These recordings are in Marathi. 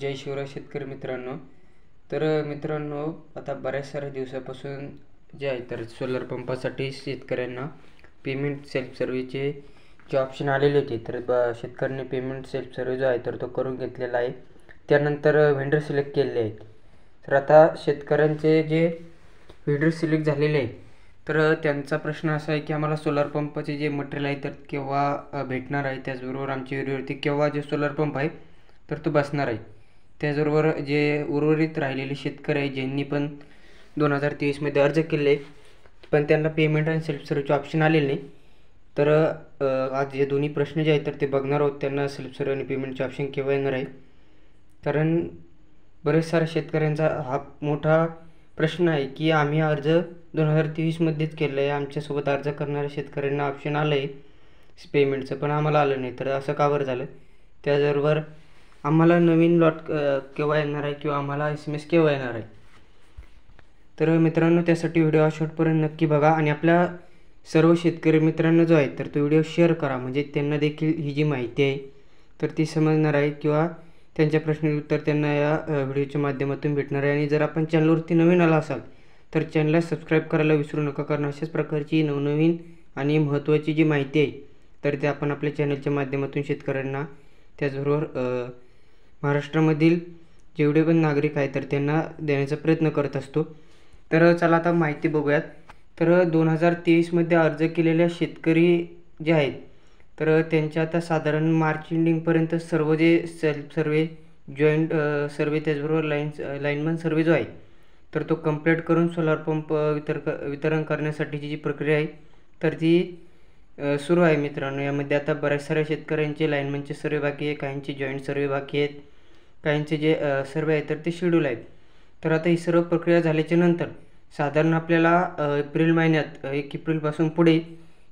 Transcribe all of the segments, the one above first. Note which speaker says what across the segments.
Speaker 1: जय शिवराय शेतकरी मित्रांनो. तर मित्रांनो, आता बऱ्याच साऱ्या दिवसापासून जे आहे तर सोलर पंपासाठी शेतकऱ्यांना पेमेंट सेल्फ सर्व्हिसचे जे ऑप्शन आलेले होते, तर शेतकऱ्यांनी पेमेंट सेल्फ सर्व्हिस जो आहे तर तो करून घेतलेला आहे. त्यानंतर व्हेंडर सिलेक्ट केलेले आहेत. तर आता शेतकऱ्यांचे जे व्हेंडर सिलेक्ट झालेले आहेत, तर त्यांचा प्रश्न असा आहे की आम्हाला सोलर पंपाचे जे मटेरियल आहे तर केव्हा भेटणार आहे, त्याचबरोबर आमच्या विहिरीवरती केव्हा जे सोलर पंप आहे तर तो बसणार आहे. त्याचबरोबर जे उर्वरित राहिलेले शेतकरी आहे ज्यांनी पण 2023मध्ये अर्ज केले पण त्यांना पेमेंट आणि सेल्फ सर्व्हिसचे ऑप्शन आलेले नाही, तर आज जे दोन्ही प्रश्न जे आहेत तर ते बघणार आहोत. त्यांना सेल्फ सर्व्हिस आणि पेमेंटचे ऑप्शन केव्हा येणार आहे, कारण बरेच साऱ्या शेतकऱ्यांचा हा मोठा प्रश्न आहे की आम्ही अर्ज 2023मध्येच केलं आहे, आमच्यासोबत अर्ज करणाऱ्या शेतकऱ्यांना ऑप्शन आलं आहे पेमेंटचं, पण आम्हाला आलं नाही, तर असं का बरं झालं. त्याचबरोबर आम्हाला नवीन लॉट केव्हा येणार आहे किंवा आम्हाला SMS केव्हा येणार आहे. तर मित्रांनो, त्यासाठी व्हिडिओ शेवटपर्यंत नक्की बघा आणि आपल्या सर्व शेतकरी मित्रांना जो आहे तर तो व्हिडिओ शेअर करा, म्हणजे त्यांना देखील ही जी माहिती आहे तर ती समजणार आहे किंवा त्यांच्या प्रश्नाचे उत्तर त्यांना या व्हिडिओच्या माध्यमातून भेटणार आहे. आणि जर आपण चॅनलवरती नवीन आला असाल तर चॅनलला सबस्क्राईब करायला विसरू नका, कारण अशाच प्रकारची नवनवीन आणि महत्त्वाची जी माहिती आहे तर ते आपण आपल्या चॅनलच्या माध्यमातून शेतकऱ्यांना, त्याचबरोबर महाराष्ट्रामधील जेवढे पण नागरिक आहेत तर त्यांना देण्याचा प्रयत्न करत असतो. तर चला आता माहिती बघूयात. तर 2023मध्ये अर्ज केलेल्या शेतकरी जे आहेत तर त्यांच्या आता साधारण मार्च एंडिंगपर्यंत सर्व जे सेल्फ सर्वे, जॉईंट सर्वे, त्याचबरोबर लाईनमन सर्वे जो आहे तर तो कंप्लीट करून सोलार पंप वितरण करण्यासाठीची जी प्रक्रिया आहे तर ती सुरू आहे मित्रांनो. यामध्ये आता बऱ्याच साऱ्या शेतकऱ्यांचे लाईनमनचे सर्वे बाकी आहे, काहींचे जॉईंट सर्वे बाकी आहेत, काहींचे जे सर्वे आहेत तर ते शेड्यूल आहेत. तर आता ही सर्व प्रक्रिया झाल्याच्या नंतर साधारण आपल्याला एप्रिल महिन्यात 1 एप्रिलपासून पुढे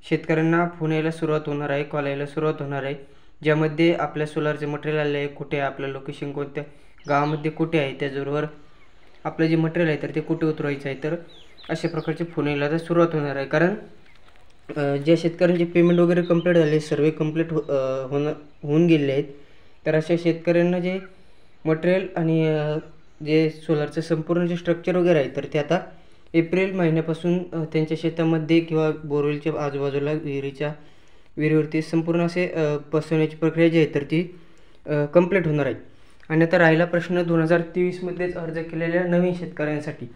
Speaker 1: शेतकऱ्यांना फोन यायला सुरुवात होणार आहे, कॉल यायला सुरुवात होणार आहे, ज्यामध्ये आपल्या सोलारचे मटेरियल आले आहे, कुठे आहे, आपलं लोकेशन कोणत्या गावामध्ये कुठे आहे, त्याचबरोबर आपलं जे मटेरियल आहे तर ते कुठे उतरवायचं आहे, तर अशा प्रकारचे फोन यायला तर सुरुवात होणार आहे. कारण ज्या शेतकऱ्यांचे पेमेंट वगैरे कंप्लीट झाले, सर्वे कंप्लीट होऊन गेले आहेत, तर अशा शेतकऱ्यांना जे मटेरियल आणि जे सोलारचं संपूर्ण जे स्ट्रक्चर वगैरे आहे तर ते आता एप्रिल महिन्यापासून त्यांच्या शेतामध्ये किंवा बोरवेलच्या आजूबाजूला विहिरीवरती संपूर्ण असे बसवण्याची प्रक्रिया जी आहे तर ती कंप्लीट होणार आहे. आणि आता राहिला प्रश्न 2023मध्येच अर्ज केलेल्या नवीन शेतकऱ्यांसाठी.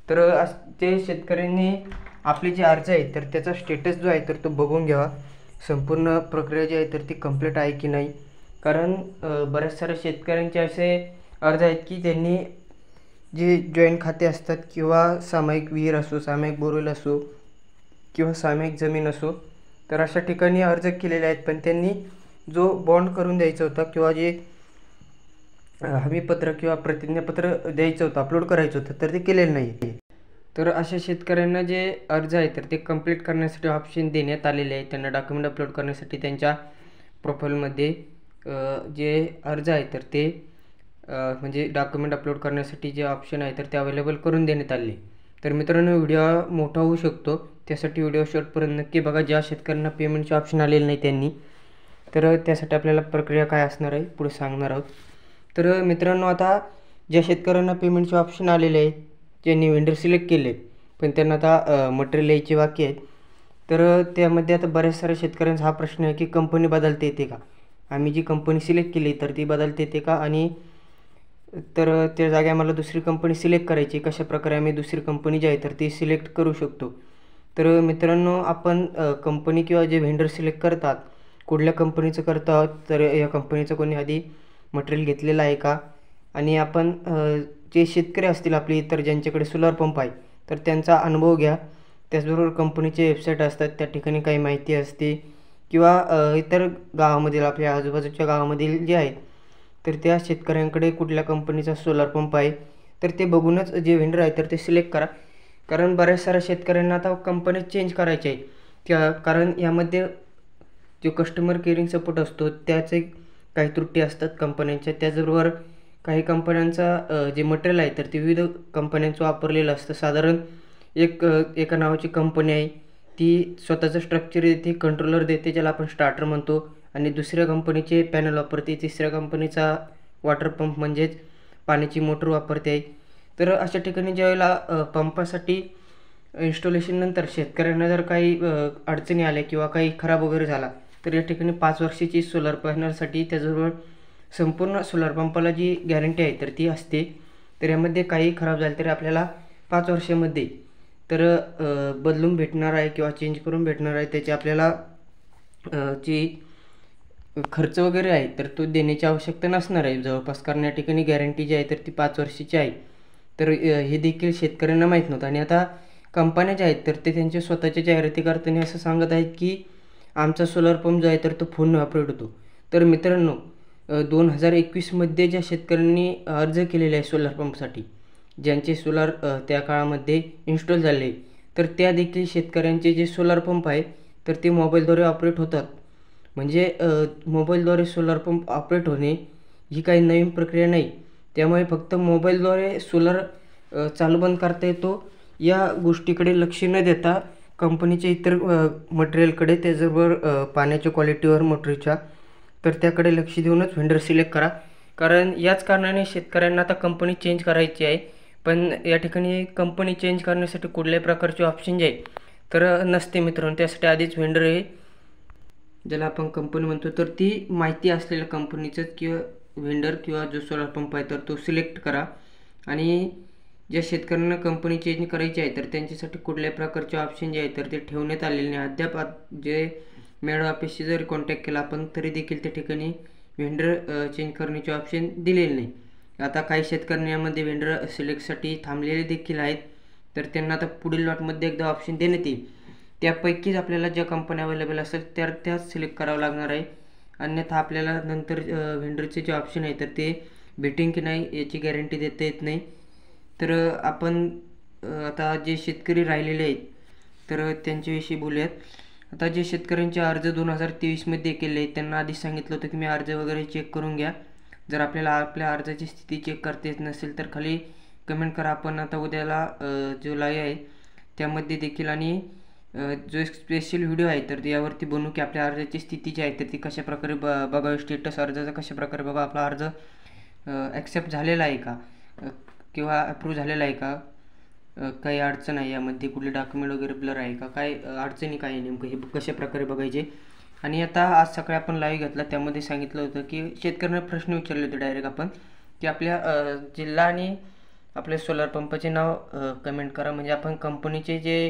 Speaker 1: तर ते शेतकऱ्यांनी आपले जे अर्ज आहे तर त्याचा स्टेटस जो आहे तर तो बघून घ्यावा, संपूर्ण प्रक्रिया जी आहे तर ती कंप्लीट आहे की नाही. कारण बऱ्याच साऱ्या शेतकऱ्यांचे असे अर्ज आहेत की त्यांनी जे जॉईंट खाते असतात किंवा सामायिक विहीर असो, सामायिक बोरवेल असो किंवा सामायिक जमीन असो, तर अशा ठिकाणी अर्ज केलेले आहेत, पण त्यांनी जो बॉन्ड करून द्यायचा होता किंवा जे हमीपत्र किंवा प्रतिज्ञापत्र द्यायचं होतं, अपलोड करायचं होतं, तर ते केलेलं नाही. तर अशा शेतकऱ्यांना जे अर्ज आहे तर ते कंप्लीट करण्यासाठी ऑप्शन देण्यात आलेले आहे. त्यांना डॉक्युमेंट अपलोड करण्यासाठी त्यांच्या प्रोफाईलमध्ये जे अर्ज आहे तर ते म्हणजे डॉक्युमेंट अपलोड करण्यासाठी जे ऑप्शन आहे तर ते अवेलेबल करून देण्यात आले. तर मित्रांनो, व्हिडिओ मोठा होऊ शकतो, त्यासाठी व्हिडिओ शेवटपर्यंत नक्की बघा. ज्या शेतकऱ्यांना पेमेंटचे ऑप्शन आलेले नाही त्यांनी, तर त्यासाठी आपल्याला प्रक्रिया काय असणार आहे पुढे सांगणार आहोत. तर मित्रांनो, आता ज्या शेतकऱ्यांना पेमेंटचे ऑप्शन आलेले आहेत, ज्यांनी वेंडर सिलेक्ट केले पण त्यांना आता मटेरियल यायचे बाकी आहेत, तर त्यामध्ये आता बऱ्याच साऱ्या शेतकऱ्यांचा हा प्रश्न आहे की कंपनी बदलता येते का, आम्ही जी कंपनी सिलेक्ट केली तर ती बदलता येते का, आणि तर त्या जागी आम्हाला दुसरी कंपनी सिलेक्ट करायची, कशाप्रकारे आम्ही दुसरी कंपनी जी आहे तर ती सिलेक्ट करू शकतो. तर मित्रांनो, आपण कंपनी किंवा जे व्हेंडर सिलेक्ट करतात कुठल्या कंपनीचं करतो आहोत, तर या कंपनीचं कोणी आधी मटेरियल घेतलेलं आहे का, आणि आपण जे शेतकरी असतील आपले इतर ज्यांच्याकडे सोलार पंप आहे तर त्यांचा अनुभव घ्या. त्याचबरोबर कंपनीचे वेबसाईट असतात, त्या ठिकाणी काही माहिती असते, किंवा इतर गावामधील आपल्या आजूबाजूच्या गावामधील जे आहेत तर त्या शेतकऱ्यांकडे कुठल्या कंपनीचा सोलार पंप आहे तर ते बघूनच जे व्हेंडर आहे तर ते सिलेक्ट करा. कारण बऱ्याच साऱ्या शेतकऱ्यांना आता कंपनी चेंज करायची आहे, कारण यामध्ये जो कस्टमर केअरिंग सपोर्ट असतो त्याचे काही त्रुटी असतात कंपन्यांच्या. त्याचबरोबर काही कंपन्यांचा जे मटेरियल आहे तर ते विविध कंपन्यांचं वापरलेलं असतं. साधारण एका नावाची कंपनी आहे, ती स्वतःचं स्ट्रक्चर देते, कंट्रोलर देते ज्याला आपण स्टार्टर म्हणतो, आणि दुसऱ्या कंपनीचे पॅनल वापरते, तिसऱ्या कंपनीचा वॉटर पंप म्हणजेच पाण्याची मोटर वापरते आहे. तर अशा ठिकाणी ज्यावेळेला पंपासाठी इन्स्टॉलेशननंतर शेतकऱ्यांना जर काही अडचणी आल्या किंवा काही खराब वगैरे झाला, तर या ठिकाणी 5 वर्षाची सोलर पॅनलसाठी त्याजवळ संपूर्ण सोलर पंपाला जी गॅरंटी आहे तर ती असते. तर यामध्ये काही खराब झालं तरी आपल्याला 5 वर्षामध्ये तर बदलून भेटणार आहे किंवा चेंज करून भेटणार आहे. त्याची आपल्याला जी खर्च वगैरे आहे तर तो देण्याची आवश्यकता नसणार आहे जवळपास, कारण या ठिकाणी गॅरंटी जी आहे तर ती 5 वर्षाची आहे. तर हे देखील शेतकऱ्यांना माहीत नव्हतं आणि आता कंपन्या ज्या आहेत तर ते त्यांच्या स्वतःच्या जाहिराती करताना असं सांगत आहेत की आमचा सोलर पंप जो आहे तर तो फोनने ऑपरेट होतो. तर मित्रांनो, 2021मध्ये ज्या शेतकऱ्यांनी अर्ज केलेले आहे सोलर पंपसाठी, ज्यांचे सोलार त्या काळामध्ये इन्स्टॉल झाले, तर त्या देखील शेतकऱ्यांचे जे सोलार पंप आहे तर ते मोबाईलद्वारे ऑपरेट होतात. म्हणजे मोबाईलद्वारे सोलर पंप ऑपरेट होणे ही काही नवीन प्रक्रिया नाही. त्यामुळे फक्त मोबाईलद्वारे सोलर चालू बंद करता येतो या गोष्टीकडे लक्ष न देता कंपनीच्या इतर मटेरियलकडे, त्याचबरोबर पाण्याच्या क्वालिटीवर मोटरीच्या, तर त्याकडे लक्ष देऊनच व्हेंडर सिलेक्ट करा. कारण याच कारणाने शेतकऱ्यांना आता कंपनी चेंज करायची आहे, पण या ठिकाणी कंपनी चेंज करण्यासाठी कुठल्याही प्रकारचे ऑप्शन जे आहे तर नसते मित्रांनो. त्यासाठी आधीच व्हेंडर हे ज्याला आपण कंपनी म्हणतो तर ती माहिती असलेल्या कंपनीचं किंवा व्हेंडर किंवा जो सोलर पंप आहे तर तो सिलेक्ट करा. आणि ज्या शेतकऱ्यांना कंपनी चेंज करायची आहे तर त्यांच्यासाठी कुठल्याही प्रकारचे ऑप्शन जे आहे तर ते ठेवण्यात आलेले नाही. अद्याप जे मॅडम ऑफिसशी जरी कॉन्टॅक्ट केला आपण तरी देखील त्या ठिकाणी व्हेंडर चेंज करण्याचे ऑप्शन दिलेले नाही. आता काही शेतकऱ्यांनी यामध्ये व्हेंडर सिलेक्टसाठी थांबलेले देखील आहेत, तर त्यांना आता पुढील लॉटमध्ये एकदा ऑप्शन देण्यात येईल. त्यापैकीच आपल्याला ज्या कंपन्या अवेलेबल असेल त्याच सिलेक्ट करावं लागणार आहे. अन्यथा आपल्याला नंतर व्हेंडरचे जे ऑप्शन आहे तर ते भेटेन की नाही याची गॅरंटी देता येत नाही. तर आपण आता जे शेतकरी राहिलेले आहेत तर त्यांच्याविषयी बोलूयात. आता जे शेतकऱ्यांचे अर्ज 2023मध्ये केले आहेत त्यांना आधीच सांगितलं होतं की मी अर्ज वगैरे चेक करून घ्या. जर आपल्याला आपल्या अर्जाची स्थिती चेक करता येत नसेल तर खाली कमेंट करा. आपण आता उद्याला जो लाईव्ह आहे त्यामध्ये देखील आणि जो एक स्पेशल व्हिडिओ आहे तर यावरती बनवू की आपल्या अर्जाची स्थिती जी आहे तर ती कशाप्रकारे बघावी, स्टेटस अर्जाचा कशाप्रकारे बघा, आपला अर्ज ॲक्सेप्ट झालेला आहे का किंवा अप्रूव्ह झालेला आहे का, काही अडचण आहे यामध्ये, कुठले डॉक्युमेंट वगैरे ब्लर आहे का, काय अडचणी काय नेमकं हे कशाप्रकारे बघायचे. आणि आता आज सकाळी आपण लाईव्ह घेतला त्यामध्ये सांगितलं होतं की शेतकऱ्यांना प्रश्न विचारले होते डायरेक्ट आपण की आपल्या जिल्हा आणि आपल्या सोलर पंपाचे नाव कमेंट करा. म्हणजे आपण कंपनीचे जे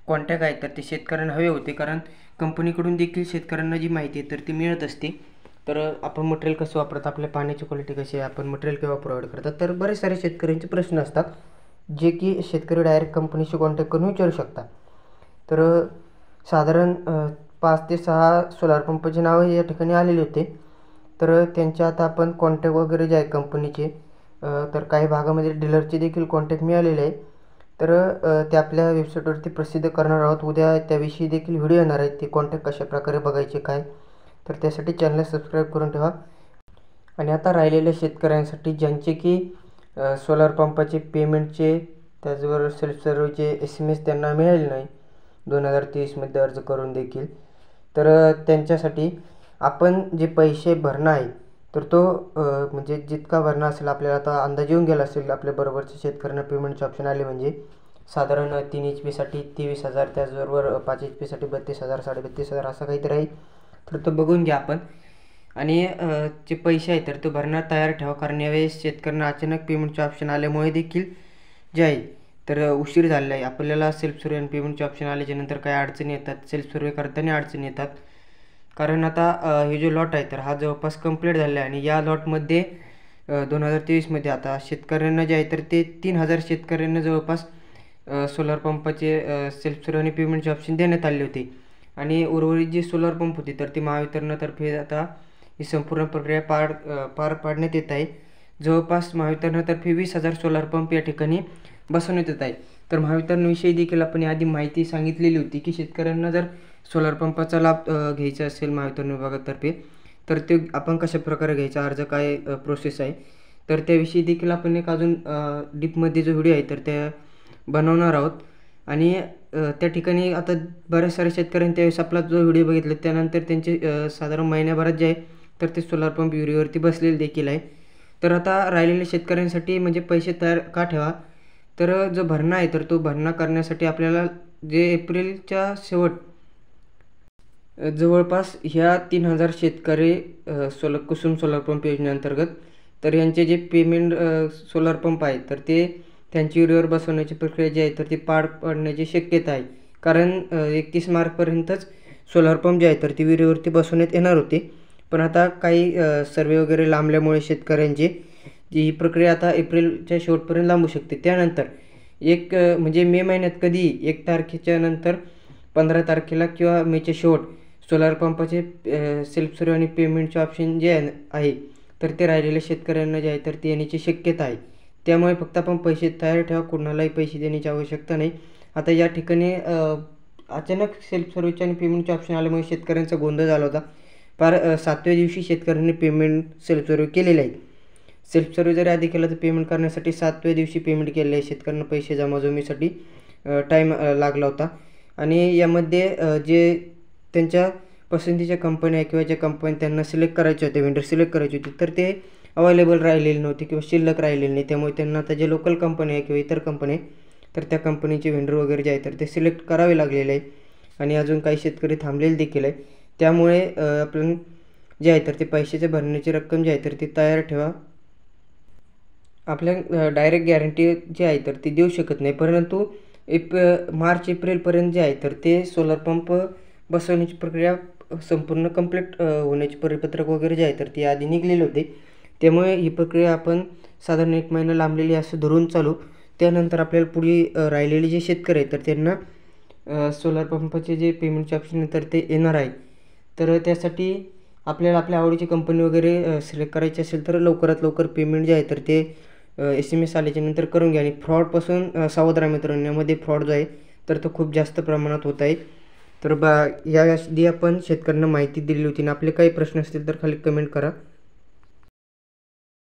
Speaker 1: कॉन्टॅक्ट आहेत तर ते शेतकऱ्यांना हवे होते, कारण कंपनीकडून देखील शेतकऱ्यांना जी माहिती आहे तर ती मिळत असते. तर आपण मटेरियल कसं वापरतात, आपल्या पाण्याची क्वालिटी कशी आहे, आपण मटेरियल केव्हा प्रोव्हाइड करतात, तर बरेच सारे शेतकऱ्यांचे प्रश्न असतात जे की शेतकरी डायरेक्ट कंपनीशी कॉन्टॅक्ट करून विचारू शकतात. तर साधारण 5 ते 6 सोलार पंपाची नावं या ठिकाणी आलेली होते. तर त्यांच्या आता आपण कॉन्टॅक्ट वगैरे जे आहे कंपनीचे तर काही भागामध्ये डीलरचे देखील कॉन्टॅक्ट मिळालेले आहे. तर ते आपल्या वेबसाईटवरती प्रसिद्ध करणार आहोत. उद्या त्याविषयी देखील व्हिडिओ येणार आहेत, ते कॉन्टॅक्ट कशाप्रकारे बघायचे काय, तर त्यासाठी चॅनल सबस्क्राईब करून ठेवा. आणि आता राहिलेल्या शेतकऱ्यांसाठी ज्यांचे की सोलार पंपाचे पेमेंटचे त्याचबरोबर सेल्फ सर्व्हिसचे SMS त्यांना मिळाले नाही 2023मध्ये अर्ज करून देखील, तर त्यांच्यासाठी आपण जे पैसे भरणं आहे तर तो म्हणजे जितका भरणं असेल आपल्याला आता अंदाज येऊन गेला असेल, आपल्या बरोबरच्या शेतकऱ्यांना पेमेंटचे ऑप्शन आले म्हणजे साधारण 3 HP साठी 23,000, त्याचबरोबर 5 HP साठी 32,000, 32,500 असं काहीतरी आहे. तर तो बघून घ्या आपण. आणि जे पैसे आहेत तर ते भरण्यात तयार ठेवा, कारण यावेळेस शेतकऱ्यांना अचानक पेमेंटचे ऑप्शन आल्यामुळे देखील जे आहे तर उशीर झालेला आहे. आपल्याला सेल्फ सर्व्हे आणि पेमेंटचे ऑप्शन आल्याच्यानंतर काही अडचणी येतात, सेल्फ सर्व्हे करताना अडचणी येतात. कारण आता हे जो लॉट आहे तर हा जवळपास कंप्लीट झाला आहे आणि या लॉटमध्ये 2023मध्ये आता शेतकऱ्यांना जे आहे तर ते 3,000 शेतकऱ्यांना जवळपास सोलर पंपाचे सेल्फ सर्व्हे आणि पेमेंटचे ऑप्शन देण्यात आले होते. आणि उर्वरित जी सोलर पंप होती तर ती महावितरणातर्फे आता ही संपूर्ण प्रक्रिया पार पाडण्यात येत आहे. जवळपास महावितरणातर्फे 20,000 सोलर पंप या ठिकाणी बसवण्यात येत आहे. तर महावितरणविषयी देखील आपण आधी माहिती सांगितलेली होती की शेतकऱ्यांना जर सोलर पंपाचा लाभ घ्यायचा असेल महावितरण विभागातर्फे तर ते आपण कशाप्रकारे घ्यायचा, अर्ज काय प्रोसेस आहे, तर त्याविषयी देखील आपण एक अजून डीपमध्ये जो व्हिडिओ आहे तर त्या बनवणार आहोत. आणि त्या ठिकाणी आता बऱ्याच साऱ्या शेतकऱ्यांनी त्यावेळेस आपला जो व्हिडिओ बघितला त्यानंतर त्यांचे साधारण महिन्याभरात जे आहे तर ते सोलर पंप विहिरीवरती बसलेले देखील आहे. तर आता राहिलेल्या शेतकऱ्यांसाठी म्हणजे पैसे तयार का ठेवा, तर जो भरणा आहे तर तो भरणा करण्यासाठी आपल्याला जे एप्रिलच्या जवळपास ह्या 3000 शेतकरी कुसुम सोलार पंप योजनेअंतर्गत तर यांचे जे पेमेंट सोलार पंप आहे तर ते त्यांची विहिरीवर बसवण्याची प्रक्रिया जी आहे तर ती पार पडण्याची शक्यता आहे. कारण 31 मार्चपर्यंतच सोलार पंप जे आहे तर ती विहिरीवरती बसवण्यात येणार होते. पण आता काही सर्वे वगैरे लांबल्यामुळे शेतकऱ्यांची ही प्रक्रिया आता एप्रिलच्या शेवटपर्यंत लांबू शकते. त्यानंतर म्हणजे मे महिन्यात कधी 1 तारखेच्या नंतर 15 तारखेला किंवा मेच्या शेवट सोलार पंपाचे सेल्फ सर्व्हे आणि पेमेंटचे ऑप्शन जे आहे तर ते राहिलेल्या शेतकऱ्यांना जे आहे तर ते येण्याची शक्यता आहे. त्यामुळे फक्त आपण पैसे तयार ठेवा, कुणालाही पैसे देण्याची आवश्यकता नाही. आता या ठिकाणी अचानक सेल्फ सर्व्हिसचे आणि पेमेंटचे ऑप्शन आल्यामुळे शेतकऱ्यांचा गोंधळ झाला होता. फार 7व्या दिवशी शेतकऱ्यांनी पेमेंट सेल्फ सर्व्हे केलेले आहे. सेल्फ सर्व्हे जरी आधी केला तर पेमेंट करण्यासाठी 7व्या दिवशी पेमेंट केलेलं आहे. शेतकऱ्यांना पैसे जमाजमीसाठी टाईम लागला होता. आणि यामध्ये जे त्यांच्या पसंतीच्या कंपन्या किंवा ज्या कंपन्या त्यांना सिलेक्ट करायच्या होत्या, वेंडर सिलेक्ट करायची होती तर ते अवेलेबल राहिलेले नव्हते किंवा शिल्लक राहिलेले नाही. त्यामुळे त्यांना आता जे लोकल कंपनी आहे किंवा इतर कंपनी आहे तर त्या कंपनीचे वेंडर वगैरे जे आहे तर ते सिलेक्ट करावे लागलेले आहे. आणि अजून काही शेतकरी थांबलेले देखील आहे. त्यामुळे आपण जे आहे तर ते पैशाचे भरण्याची रक्कम जी आहे तर ती तयार ठेवा. आपल्या डायरेक्ट गॅरंटी जी आहे तर ती देऊ शकत नाही, परंतु मार्च एप्रिलपर्यंत जे आहे तर ते सोलार पंप बसवण्याची प्रक्रिया संपूर्ण कंप्लीट होण्याचे परिपत्रक वगैरे जे आहे तर ती आधी निघलेली होती. त्यामुळे ही प्रक्रिया आपण साधारण 1 महिना लांबलेली असं धरून चालू. त्यानंतर आपल्याला पुढे राहिलेले जे शेतकरी आहेत तर त्यांना सोलार पंपाचे जे पेमेंटचे ऑप्शन तर ते येणार आहे. तर त्यासाठी आपल्याला आपल्या आवडीची कंपनी वगैरे सिलेक्ट करायची असेल तर लवकरात लवकर पेमेंट जे आहे तर ते SMS आल्याच्यानंतर करून घ्या. आणि फ्रॉडपासून सावध राहा मित्रांनो. यामध्ये फ्रॉड जो आहे तर तो खूप जास्त प्रमाणात होत आहे. तर याआधी आपण शेतकऱ्यांना माहिती दिली होती आणि आपले काही प्रश्न असतील तर खाली कमेंट करा.